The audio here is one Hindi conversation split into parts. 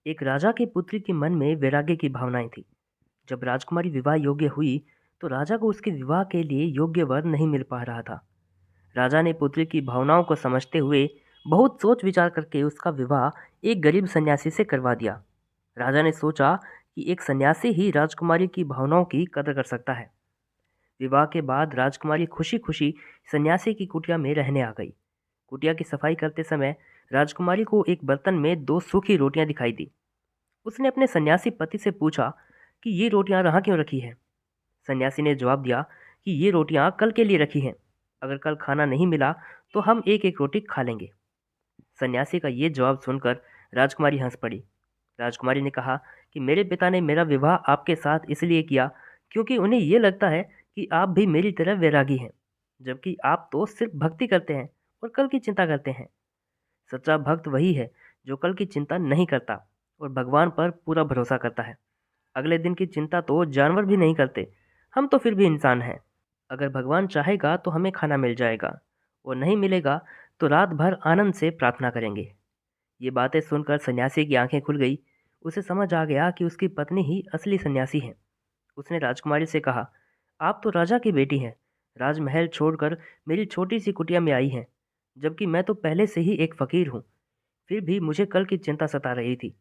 एक राजा के पुत्री के मन में वैराग्य की भावनाएं थी। जब राजकुमारी विवाह योग्य हुई तो राजा को उसके विवाह के लिए योग्य वर नहीं मिल पा रहा था। राजा ने पुत्री की भावनाओं को समझते हुए बहुत सोच विचार करके उसका विवाह एक गरीब सन्यासी से करवा दिया। राजा ने सोचा कि एक सन्यासी ही राजकुमारी की भावनाओं की कदर कर सकता है। विवाह के बाद राजकुमारी खुशी खुशी सन्यासी की कुटिया में रहने आ गई। कुटिया की सफाई करते समय राजकुमारी को एक बर्तन में दो सूखी रोटियां दिखाई दी। उसने अपने सन्यासी पति से पूछा कि ये रोटियां यहाँ क्यों रखी हैं। सन्यासी ने जवाब दिया कि ये रोटियां कल के लिए रखी हैं। अगर कल खाना नहीं मिला तो हम एक एक रोटी खा लेंगे। सन्यासी का ये जवाब सुनकर राजकुमारी हंस पड़ी। राजकुमारी ने कहा कि मेरे पिता ने मेरा विवाह आपके साथ इसलिए किया क्योंकि उन्हें ये लगता है कि आप भी मेरी तरह वैरागी हैं, जबकि आप तो सिर्फ भक्ति करते हैं और कल की चिंता करते हैं। सच्चा भक्त वही है जो कल की चिंता नहीं करता और भगवान पर पूरा भरोसा करता है। अगले दिन की चिंता तो जानवर भी नहीं करते। हम तो फिर भी इंसान हैं। अगर भगवान चाहेगा तो हमें खाना मिल जाएगा और नहीं मिलेगा तो रात भर आनंद से प्रार्थना करेंगे। ये बातें सुनकर सन्यासी की आंखें खुल गई। उसे समझ आ गया कि उसकी पत्नी ही असली सन्यासी है। उसने राजकुमारी से कहा, आप तो राजा की बेटी हैं। राजमहल छोड़कर मेरी छोटी सी कुटिया में आई हैं, जबकि मैं तो पहले से ही एक फकीर हूँ। फिर भी मुझे कल की चिंता सता रही थी।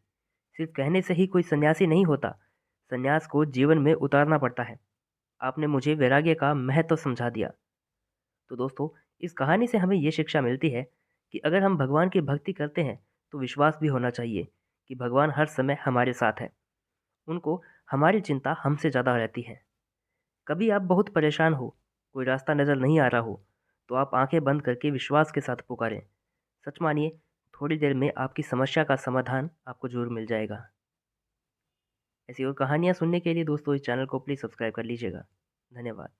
सिर्फ कहने से ही कोई सन्यासी नहीं होता। सन्यास को जीवन में उतारना पड़ता है। आपने मुझे वैराग्य का महत्व समझा दिया। तो दोस्तों, इस कहानी से हमें ये शिक्षा मिलती है कि अगर हम भगवान की भक्ति करते हैं तो विश्वास भी होना चाहिए कि भगवान हर समय हमारे साथ है। उनको हमारी चिंता हमसे ज़्यादा रहती है। कभी आप बहुत परेशान हो, कोई रास्ता नज़र नहीं आ रहा हो, तो आप आंखें बंद करके विश्वास के साथ पुकारें। सच मानिए, थोड़ी देर में आपकी समस्या का समाधान आपको ज़रूर मिल जाएगा। ऐसी और कहानियाँ सुनने के लिए दोस्तों इस चैनल को प्लीज़ सब्सक्राइब कर लीजिएगा। धन्यवाद।